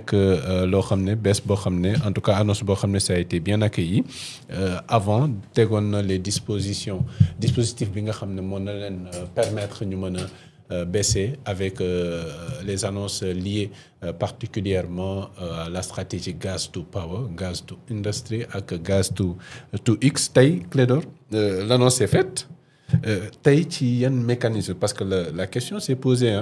nekk loo xam ne bés boo xam ne en tout cas annonce boo xam ne ça a été bien accueilli avant tegoon na les dispositifs bi nga xam ne mën na leen permettre ñu mën a baisser avec les annonces liées particulièrement à la stratégie gaz to power gaz to industry ak gaz to X tey Clédor l'annonce est faite tey ci yan mécanisme parce que la question s'est posée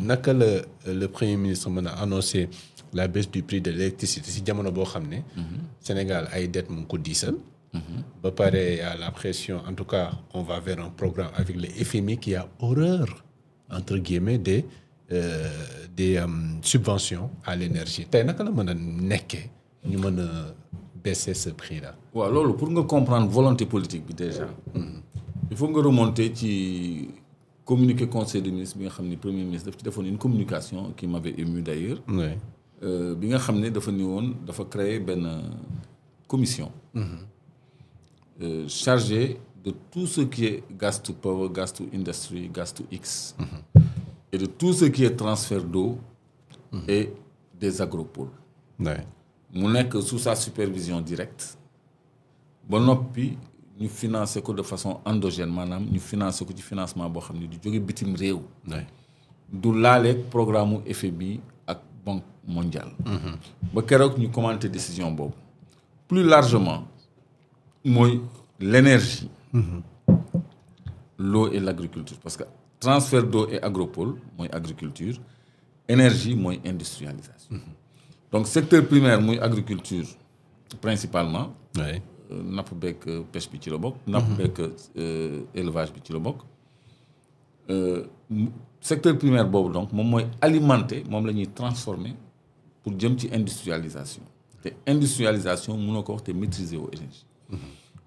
naka le premier ministre mën a annoncer la baisse du prix de l'électricité si jamono boo xam ne Sénégal ay dettes mu ngi ko diisal ba pare à la pression en tout cas on va vers un programme avec le FMI qui a horreur entre guillemets des subventions à l'énergie tey naka la mën a nekkee ñu mën a baisser ce prix là. waaw loolu pour nga comprendre volonté politique bi déjà. il faut nga remonter ci communiqué conseil des ministres bi nga xam ne premier ministre daf ci defoon une communication qui m'avait ému d'ailleurs. oui bi nga xam ne dafa ni woon dafa créer benn commission. Chargée de tout ce qui est gaz to power gaz to industry gaz to X. Et de tout ce qui est transfert d'eau et des agropoles. mu nekk sous sa supervision directe ba noppi ñu financer ko de façon endogène maanaam ñu financer ko ci financement boo xam ne du jóge bitim réew. du laaleeg programme mu FMI ak Banque mondiale. ba keroog ñu commenter décision boobu. plus largement mooy l'énergie. L'eau et l'agriculture parce que transfert d'eau et agropole mooy agriculture énergie mooy industrialisation. donc secteur primaire muy agriculture principalement. napp beeg pêche bi ci la bokk. napp beeg élevage bi ci la bokk. secteur primaire boobu donc moom mooy alimenter moom la ñuy transformer pour jëm ci industrialisation te industrialisation mënoo ko wax te maîtriser wu énergie.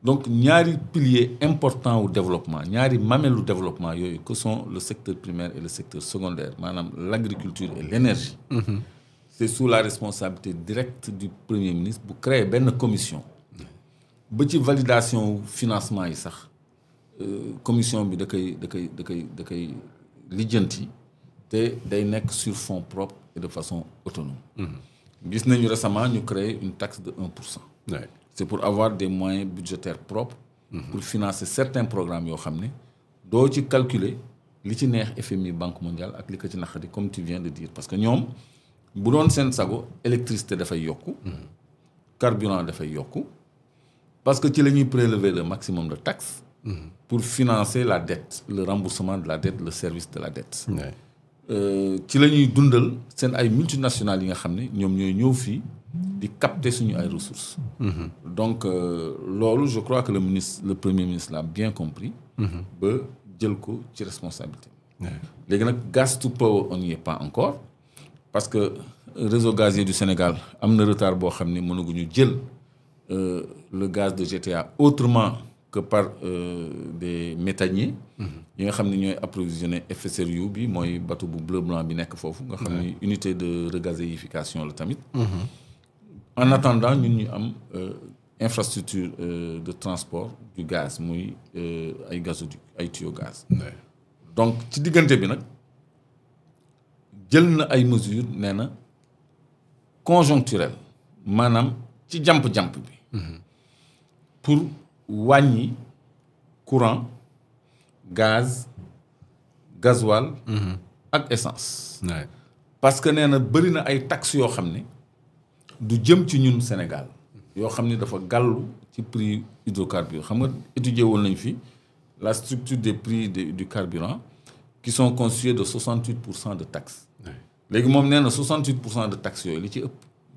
donc ñaari piliers importants au développement ñaari mamelles développement yooyu que sont le secteur primaire et le secteur secondaire maanaam l'agriculture et l'énergie. c'est sous la responsabilité directe du premier ministre bu créer benn commission ba ci validation financement yi sax commission bi da koy lijjanti te day nekk sur fonds propres et de façon autonome. gis nañu récemment ñu créer une taxe de 1%. c'est pour avoir des moyens budgétaires propres. pour financer certains programmes yoo xam ne doo ci calculer li ci neex FMI Banque mondiale ak li ko ci naqari comme tu viens de dire parce que ñoom bu doon seen sago électricité dafay yokku. carburant dafay yokku parce que ci la ñuy prélever le maximum de taxes. pour financer la dette le remboursement de la dette le service de la dette. ci la ñuy dundal seen ay multinationales yi nga xam ne ñoom ñooy ñëw fii di capter suñu ay ressources. donc loolu je crois que le premier ministre l'a bien compris. ba jël ko ci responsabilité. léegi nag gaz to power on n'y est pas encore parce que réseau gazier du Sénégal am na retard boo xam ne mënaguñu jël le gaz de GTA autrement que par des méthaniers. yi nga xam ne ñooy approvisionner FSRU bi mooy bateau bu bleu blanc bi nekk foofu. nga xam ne unité de regazéification la tamit. en attendant ñun ñu am infrastructure de transport du gaz muy ay gazoduc ay tuyau gaz. donc ci diggante bi nag jël na ay mesures nee na conjoncturelles maanaam ci jàmp-jàmp bi. pour wàññi courant gaz gasoil ak essence. parce que nee na bëri na ay taxes yoo xam ne du jëm ci ñun Sénégal yoo xam ne dafa gàllu ci prix hydrocarbures xam nga étudier woon nañ fi la structure des prix du carburant qui sont constitués de 68% de taxes. léegi moom nee na 68% de taxes yooyu li ci ëpp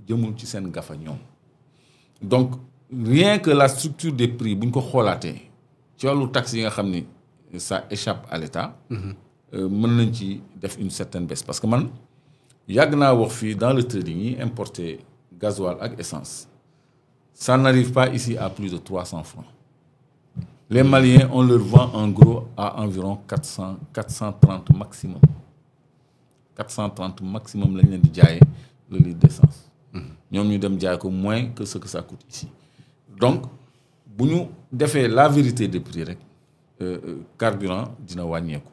jëmul ci seen gafa ñoom donc rien que la structure des prix bu ñu ko xoolaatee ci wàllu taxes yi nga xam ni ça échappe à l'État. mën nañ ci def une certaine baisse parce que man yàgg naa wax fii dans le trading yi importer gasoil ak essence ça n'arrive pas ici à plus de 300 francs. Les Maliens on leur vend en gros à environ 430 maximum 430 maximum lañ leen di jaayee le litre d'essence. ñoom ñu dem jaay ko moins que ce que ça coûte ici. donc bu ñu defee la vérité des prix rek carburant dina wàññeeku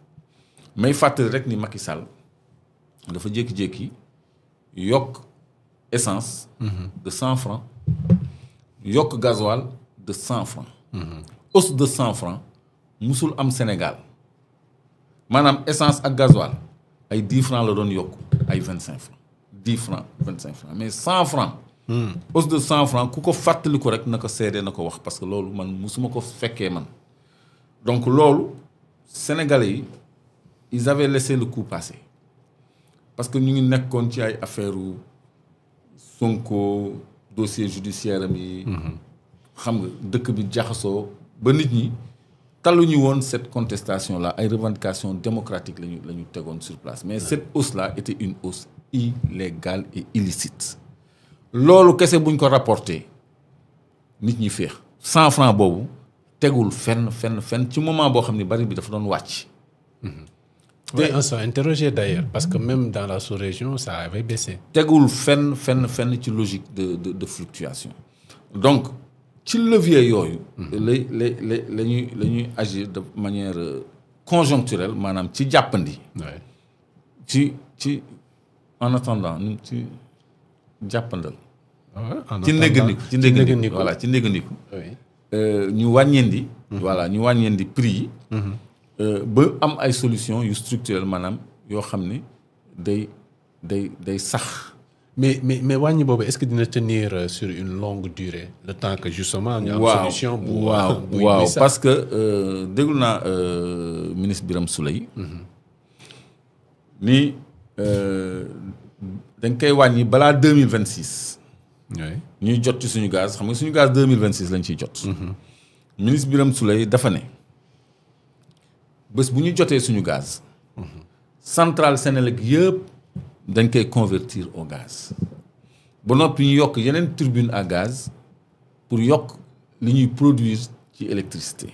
may fàttali rek ni Macky Sall dafa jékki-jékki yokk essence de 100 francs yokk gasoil de 100 francs hausse de 100 francs musul am Sénégal maanaam essence ak gasoil ay 10 francs la doon yokk ay 25 francs 10 francs 25 francs mais 100 francs hausse de 100 francs ku ko fàttali ko rek na ko seede na ko wax parce que loolu man musuma ko fekkee man donc loolu Sénégalais yi ils avaient laissé le coup passer parce que ñu ngi nekkoon ci ay affaire Sonko dossier judiciaire am yi xam nga dëkk bi jaxasoo ba nit ñi taluñu woon cette contestation là ay revendications démocratiques la ñu tegoon sur place mais cette hausse là était une hausse illégale et illicite loolu kese buñ ko rapporté nit ñi féex 100 francs boobu tegul fenn ci moment boo xam ne bari bi dafa doon wàcc. Oui, on s'est interrogé d'ailleurs parce que même dans la sous-région ça avait baissé. tegul fenn ci logique de fluctuation donc ci levier yooyu. la ñuy agir de manière conjoncturelle maanaam ci jàppandi. ci en attendant ci jàppandal. ci ndéggandiku voilà ci ndéggandiku. ñu wàññeendi. voilà ñu wàññeendi prix yi. ba am ay solutions yu structurelles maanaam yoo xam ne day sax. mais wàññi boobu est-ce que dina tenir sur une longue durée le temps que justement. ñu am solution waaw parce que déglu naa ministre Birame Souleye. ni dañ koy wàññi balaa 2026. ñuy jot ci suñu gaz xam nga suñu gaz 2026 lañ ciy jot. ministre Birame Souleye dafa ne. bés bu ñu jotee suñu gaz centrale Sénélec yëpp dañ koy convertir au gaz ba noppi ñu yokk yeneen turbine à gaz pour yokk li ñuy produire ci électricité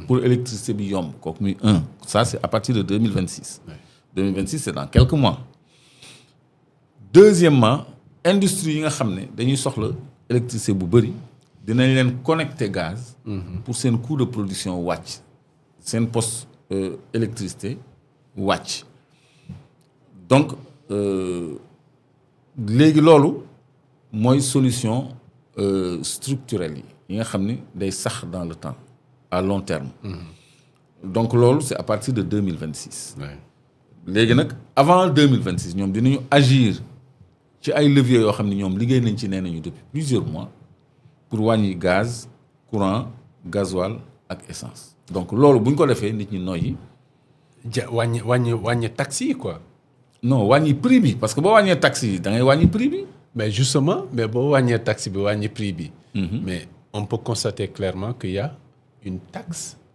pour électricité bi yomb kooku muy ça c'est à partir de 2026 2026 c'est dans quelques mois deuxièmement industrie yi nga xam ne dañuy soxla électricité bu bëri dinañ leen connecter gaz pour seen coût de production wàcc seen poste électricité wàcc donc léegi loolu mooy solution structurelle yi nga xam ni day sax dans le temps à long terme donc loolu c'est à partir de 2026 léegi nag avant 2026 ñoom dinañu agir ci ay leviers yoo xam ne ñoom liggéey nañ ci nee nañu depuis plusieurs mois pour wàññi gaz courant gasoil ak essence donc loolu bu ñu ko defee nit ñi noyyi. wàññi taxi yi quoi. non wàññi prix bi parce que boo wàññee taxi yi da ngay wàññi prix bi. mais justement mais boo wàññee taxi bi wàññi prix bi. mais on peut constater clairement qu'il y a une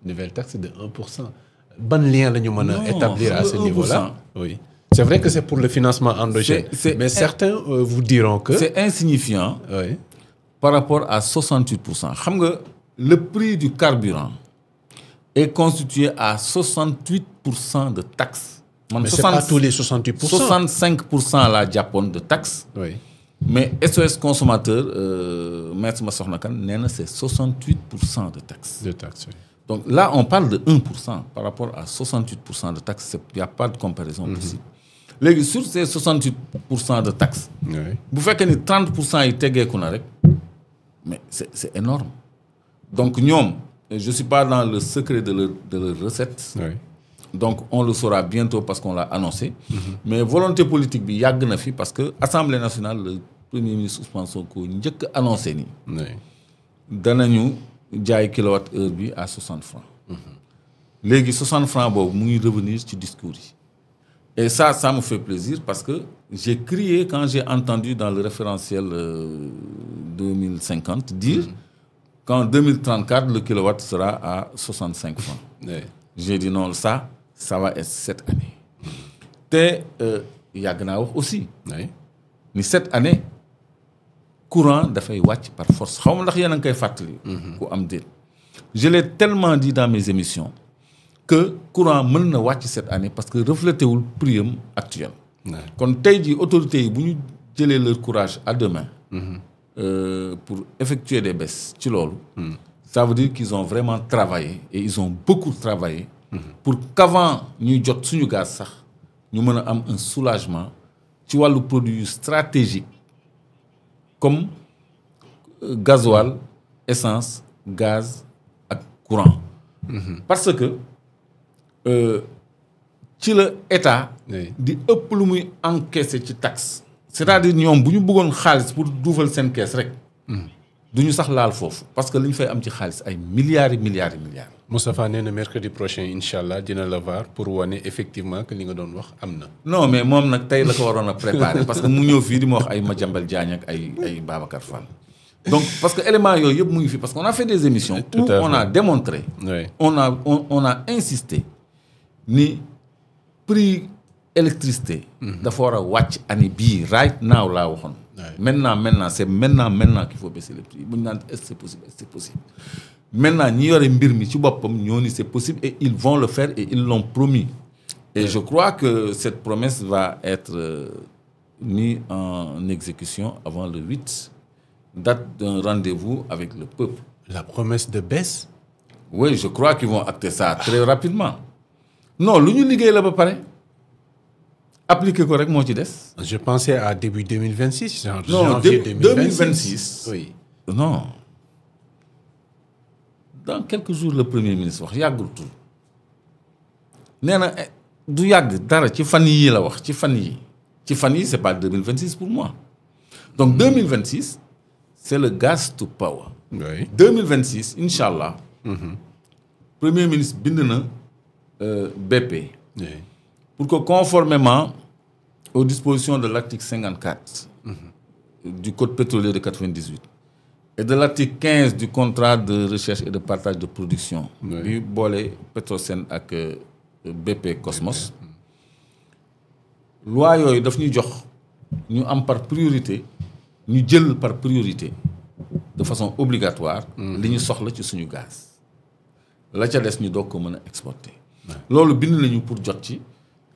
nouvelle taxe de 1%. ban lien la ñu mën a établir à ce niveau-là. oui c'est vrai que c'est pour le financement endogène. mais certains vous diront que. c'est insignifiant. par rapport à 68%. xam nga le prix du carburant. est constitué à 68% de taxes. Mais c'est pas tous les 68%. 65% laa jàppoon de taxes. Oui. Mais SOS consommateur maître Massokhna Kane nee na c'est 68% de taxes. De taxes, oui. Donc là on parle de 1% par rapport à 68% de taxes il y a pas de comparaison possible. léegi sur ces 68% de taxes. bu fekkee ni 30% yi teggeeku na rek mais c'est énorme donc ñoom. Je suis pas dans le secret de leur recette. Oui. Donc on le saura bientôt parce qu'on l'a annoncé. Mais volonté politique bi yàgg na fi parce que Assemblée nationale le premier ministre Ousmane Sonko njëkk a annoncé ni. danañu jaay kilowatt heure bi à 60 francs. léegi 60 francs boobu mu ngi revenir ci discours yi. Et ça me fait plaisir parce que j'ai crié quand j'ai entendu dans le référentiel 2050 dire. Qu'en 2034, le kilowatt sera à 65 francs. Oui. J'ai dit non, ça va être cette année. Et yàgg naa wax aussi. Oui. Ni cette année, courant dafay wàcc par force. xaw ma ndax yéen a ngi koy fàttali. ku am déet. Je l'ai tellement dit dans mes émissions que courant mën na wàcc cette année parce que reflété wul prix am actuel. kon tey jii autorités yi bu ñu jëlee leur courage à deux mains. Pour effectuer des baisses ci loolu. Ça veut dire qu'ils ont vraiment travaillé et ils ont beaucoup travaillé. pour qu'avant ñuy jot suñu gaz sax ñu mën a am un soulagement ci wàllu produit stratégique comme gasoil, essence, gaz ak courant. Parce que ci la état di ëpp lu muy encaisser ci taxe. c'est-à-dire ñoom bu ñu bëggoon xaalis pour duufal seen kees rek. du ñu sax laal foofu parce que li ñu fay am ci xaalis ay milliards et milliards et milliards. Moustapha nee na mercredi prochain incha allah dina la voir pour wane effectivement que li nga doon wax am na. non mais moom nag tey la ko waroon a préparer parce que mu ñëw fii di ma wax ay Madiambal Diagne ak ay Babacar Fall. donc parce que élément yooyu yëpp mu ngi fi parce qu'on a fait des émissions. où on a démontré. oui on a insisté ni prix électricité. dafa war a wàcc année bii right now laa waxoon. maintenant c'est maintenant qu'il faut baisser les prix bu ñu naan est-ce que c'est possible est-ce que c'est possible. maintenant ñi yore mbir mi ci boppam ñoo ni c'est possible et ils vont le faire et ils l'ont promis. Et je crois que cette promesse va être mise en exécution avant le 8, date d'un rendez-vous avec le peuple. La promesse de baisse. Oui, je crois qu'ils vont acter ça très rapidement. Non, lu ñu liggéey la ba pare appliquer ko rek moo ci des. Je pensais à début 2026. Non, janvier 2026. Oui. Non. Dans quelques jours le premier ministre wax yàggul tout nee na du yàgg dara ci fan yii la wax ci fan yi c'est pas 2026 pour moi donc 2026 c'est le gas to power. Oui. 2026 incha allah. premier ministre bind na BP. Oui. pour que conformément aux dispositions de l'article 54 du code pétrolier de 98 et de l'article 15 du contrat de recherche et de partage de production bi boole Petrosen ak BP Cosmos loi yooyu daf ñuy jox ñu am par priorité ñu jël par priorité de façon obligatoire li ñu soxla ci suñu gaz la ca des ñu doog ko mën a exporter loolu bind nañu pour jot ci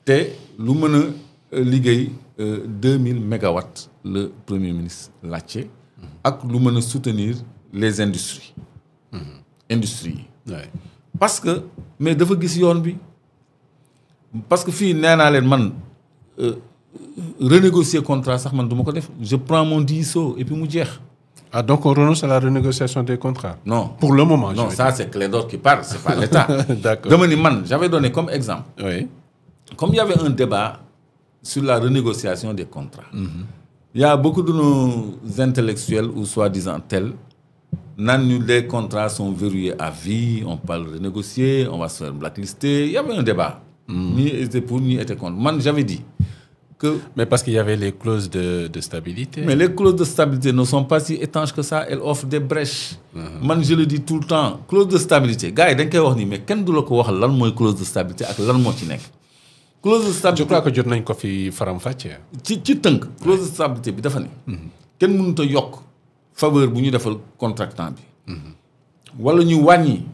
te lu mën a liggéey 2000 mégawatts le premier ministre laajte ak lu mën a soutenir les industries industries yi parce que mais dafa gis yoon bi parce que fii nee naa leen man renégocier contrat sax man du ma ko def je prends mon diisoo et puis mu jeex. Ah donc on renonce à la renégociation des contrats. Non pour le moment. Non ça c'est Clédor qui parle c'est pas l'État. D'accord. dama ni man j'avais donné comme exemple. Oui. Comme il y avait un débat sur la renégociation des contrats. Il y a beaucoup de nos intellectuels ou soi-disant tels naan ñu les contrats sont verrouillés à vie on parle de renégocier on va se faire blacklister. Il y avait un débat. Ni était pour ni était contre man j'avais dit que. Mais parce qu'il y avait les clauses de stabilité. Mais les clauses de stabilité ne sont pas si étanches que ça elles offrent des brèches. Man je le dis tout le temps clause de stabilité gars yi dañ koy wax nii mais kenn du la ko wax lan mooy clause de stabilité ak lan moo ci nekk. clause de stabilité je crois que jot nañ ko fi faram-fàccee. ci tënk clause de stabilité bi dafa ne. kenn mënut a yokk faveur bu ñu defal contractant bi. wala ñu wàññi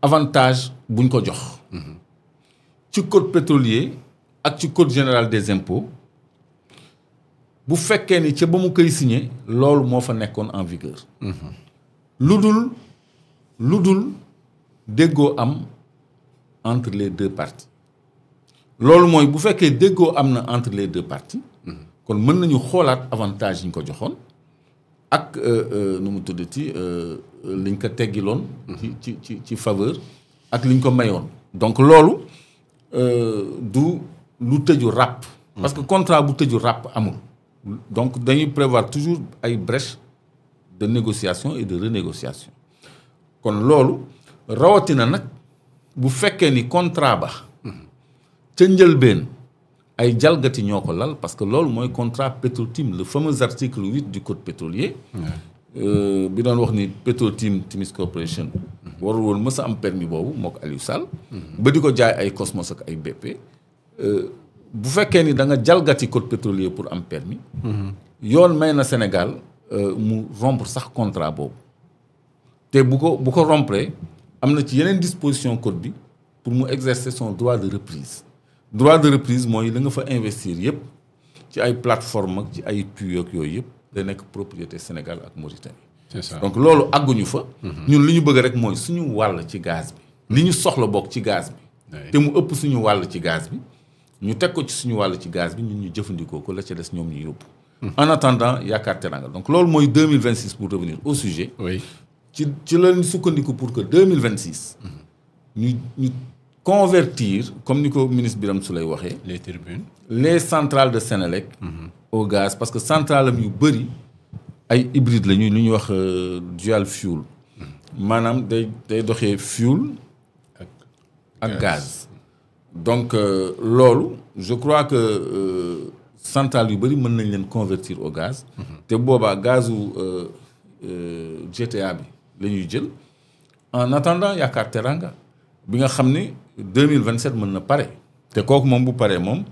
avantage buñ ko jox. ci code pétrolier ak ci code général des impôts bu fekkee ni ca ba mu koy signé loolu moo fa nekkoon en vigueur. lu dul déggoo am entre les deux parties. loolu mooy bu fekkee déggoo am na entre les deux parties. kon mën nañu xoolaat avantage yi ñu ko joxoon ak nu mu tuddati liñ ko teggiloon. ci faveur ak liñ ko mayoon. donc loolu du lu tëju ràpp. parce que contrat bu tëju ràpp amul. donc dañuy prévoir toujours ay brèches de négociation et de renégociation. kon loolu rawatina nag bu fekkee ni contrat ba. ca njëlbeen ay jalgati ñoo ko lal parce que loolu mooy contrat Petro-Tim le fameux article 8 du code pétrolier. bi doon wax ni Petro-Tim Timis Corporation. warul woon mës a am permis boobu moo ko Aliou Sall. ba di ko jaay ay Cosmos ak ay BP. bu fekkee ni da nga jalgati code pétrolier pour am permis. yoon may na Sénégal mu rompre sax contrat boobu. te bu ko rompre am na ci yeneen disposition code bi pour mu exercer son droit de reprise. droit de reprise mooy la nga fa investir yëpp ci ay plateforme ak ci ay puits ak yooyu yëpp day nekk propriété Sénégal ak Mauritanie. C'est ça. donc loolu àgguñu fa. ñun li ñu bëgg rek mooy suñu wàll ci gaz bi. li ñu soxla bokk ci gaz bi. te mu ëpp suñu wàll ci gaz bi. ñu teg ko ci suñu wàll ci gaz bi ñun ñu jëfandikoo ko la ca des ñoom ñu yóbbu. en attendant Yaakaar Teranga donc loolu mooy 2026 pour revenir au sujet. oui ci la sukkandiku pour que 2026. ñu convertir comme ni ko ministre Birame Souleye waxee. les tribunes. les centrales de Sénélec. au gaz parce que centrale am yu bëri ay hybride la ñu lu ñuy wax dual fuel. maanaam day doxee fuel. ak gaz. donc loolu je crois que centrale yu bëri mën nañ leen convertir au gaz. te boobaa gazu GTA bi la ñuy jël en attendant Yaakaar Teranga bi nga xam ni 2027 mën na pare te kooku moom bu paree moom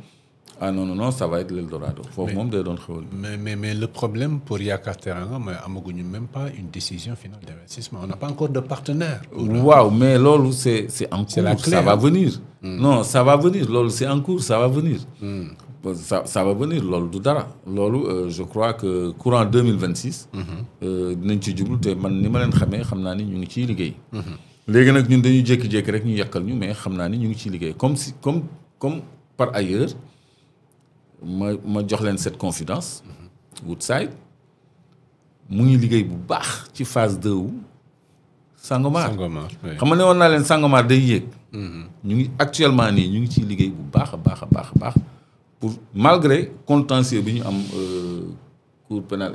ah non ça va être l'Eldorado foofu moom day doon xewal. mais le problème pour Yaakaar Teranga mooy amaguñu même pas une décision finale d'investissement on n'a pas encore de partenaire. waaw mais loolu c'est en cours. C'est la clé, ça va venir. non ça va venir loolu c'est en cours ça va venir. ça va venir loolu du dara loolu je crois que courant 2026. dinañ ci jublu te man ni ma leen xamee xam naa ni ñu ngi ciy liggéey. léegi nag ñun dañuy jékki-jékki rek ñu yàkkal ñu mais xam naa ni ñu ngi ciy liggéey comme par ailleurs ma jox leen cette confidence. Woodside mu ngi liggéey bu baax ci phase 2 wu Sangomar. xam nga ne woon naa leen Sangomar day yéeg. ñu ngi actuellement nii ñu ngi ciy liggéey bu baax a baax. pour malgré contentieux bi ñu am cour pénal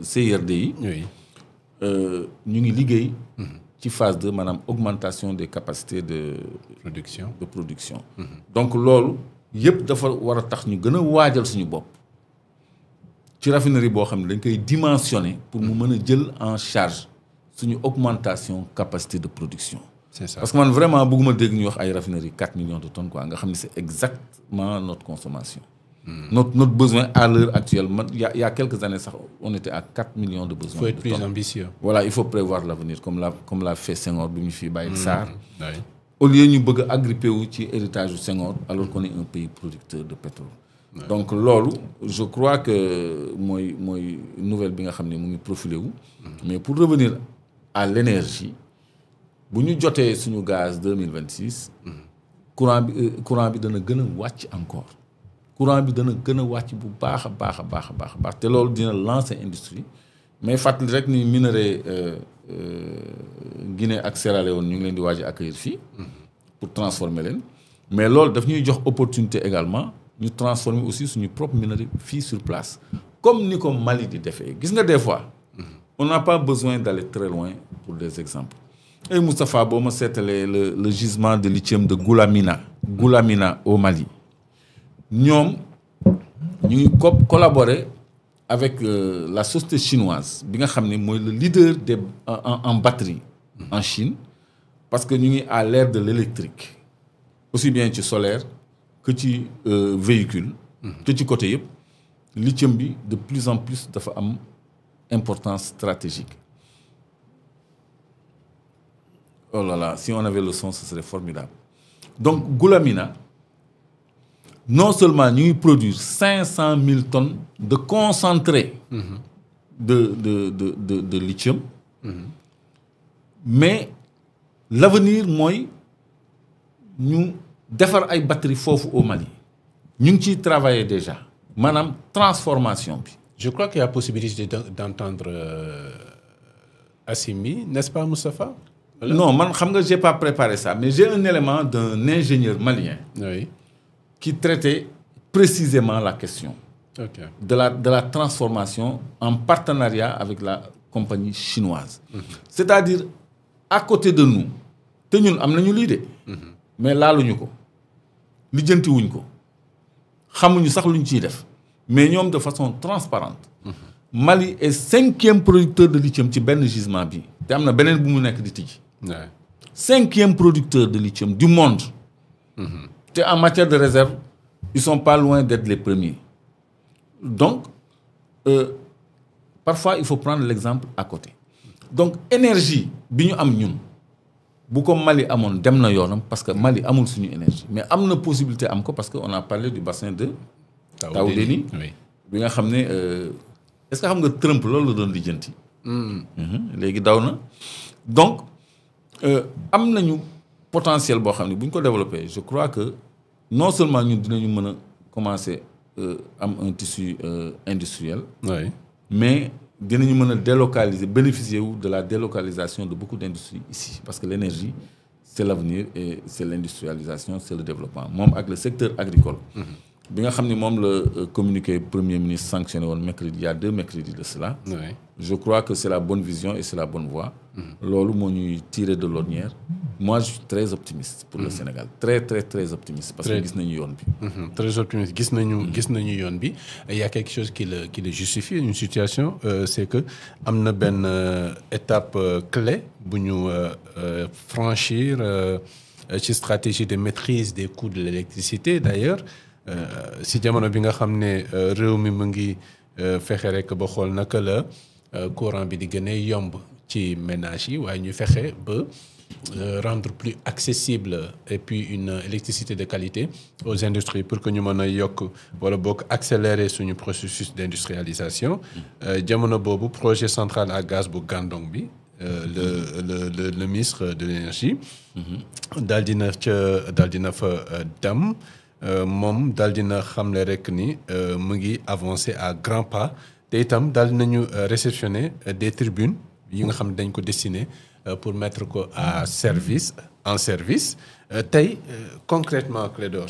CIRD yi. ñu ngi liggéey. ci phase 2 maanaam augmentation des capacités de production. donc loolu yëpp dafa war a tax ñu gën a waajal suñu bopp ci raffinerie boo xam ne dañ koy dimensionner pour mu mën a jël en charge suñu augmentation capacité de production. C'est ça. Parce que man vraiment bëgguma dégg ñu wax ay raffinerie 4 millions de tonnes quoi nga xam ne c'est exactement notre consommation. Notre besoin à l'heure actuelle il y a quelques années sax on était à 4 millions de besoins. Il faut être plus ambitieux. Voilà il faut prévoir l'avenir comme l'a fait Senghor bi ñu fi bàyyi Sarr. Au lieu ñu bëgg a agripper wu ci héritage du Senghor alors qu'on est un pays producteur de pétrole. Donc loolu je crois que mooy nouvelle bi nga xam ne mu ngi profilé wu. Mais pour revenir à l'énergie bu ñu jotee suñu gaz 2026. courant bi dana gën a wàcc encore. courant bi dana gën a wàcc bu baax a baax te loolu dina lancer industrie mais fàttali rek ni minerai Guinée ak Sierra Leone ñu ngi leen di waaj a accueillir fii pour transformer leen mais loolu daf ñuy jox opportunité également ñu transformer aussi suñu propre minerai fii sur place comme ni ko Mali di defee gis nga des fois on n'a pas besoin d'aller très loin pour des exemples et Moustapha boo ma seetalee le gisement de lithium de Goulamina au Mali ñoom ñu ngi collaborer avec la société chinoise bi nga xam ne mooy le leader en batterie en Chine parce que ñu ngi à l'ère de l'électrique aussi bien ci solaire que ci véhicule que ci côté yëpp lithium bi de plus en plus dafa am importance stratégique oh là là si on avait le son ce serait formidable donc Goulamina non seulement ñu ngi produire 500 000 tonnes de concentré de lithium mais l'avenir mooy ñu defar ay batteries foofu au Mali ñu ngi ciy travailler déjà maanaam transformation bi. Je crois qu'il y a possibilité d'entendre Assimi, n'est-ce pas Moustapha? Voilà. Non man xam nga j'ai pas préparé ça mais j'ai un élément d'un ingénieur malien. Oui. Qui traitait précisément la question de la transformation en partenariat avec la compagnie chinoise. C'est-à-dire à côté de nous te ñun am nañu lii de mais laaluñu ko lijjantiwuñ ko xamuñu sax luñ ciy def mais ñoom de façon transparente Mali est 5e producteur de lithium ci benn gisement bi te am na beneen bu mu nekk di tijji 5e producteur de lithium du monde. te en matière de réserve ils sont pas loin d'être les premiers donc parfois il faut prendre l'exemple à côté donc énergie bi ñu am ñun bu ko Mali amoon dem na yoonam parce que Mali amul suñu énergie mais am na possibilité am ko parce que on a parlé du bassin de Taoudéni bi nga xam ne est-ce que xam nga Trump loolu la doon lijjanti léegi daw na donc am nañu potentiel boo xam ne bu ñu ko développé je crois que non seulement ñun dinañu mën a commencer am un tissu industriel. Oui. Mais dinañu mën a délocaliser bénéficier wu de la délocalisation de beaucoup d'industries ici parce que l'énergie c'est l'avenir et c'est l'industrialisation c'est le développement moom ak le secteur agricole. bi nga xam ne moom la communiqué premier ministre sanctionné woon mercredi il y a 2 mercredis de cela. Oui. Je crois que c'est la bonne vision et c'est la bonne voie. loolu moo ñuy tirer de l'ornière. Moi je suis très optimiste pour le Sénégal très très très optimiste. parce que gis nañu yoon bi. Très optimiste gis nañu yoon bi. Il y a quelque chose qui le justifie une situation c'est que am na benn étape clé bu ñu franchir ci stratégie de maîtrise des coûts de l'électricité d'ailleurs. Si jamono bi nga xam ne réew mi mu ngi fexe rek ba xool naka la courant bi di gën a yomb ci ménage yi waaye ñu fexe ba rendre plus accessible et puis une électricité de qualité aux industries pour que ñu mën a yokk wala boog accélérer suñu processus d'industrialisation. Jamono boobu projet centrale à gaz bu Gandon bi le ministre de l'énergie daal dina fa dem. Moom daal dina xamle rek ni mu ngi avancer à grands pas te itam daal nañu réceptionner des tribunes yi nga xam ne dañ ko destiné pour mettre ko en service tey concrètement Clédor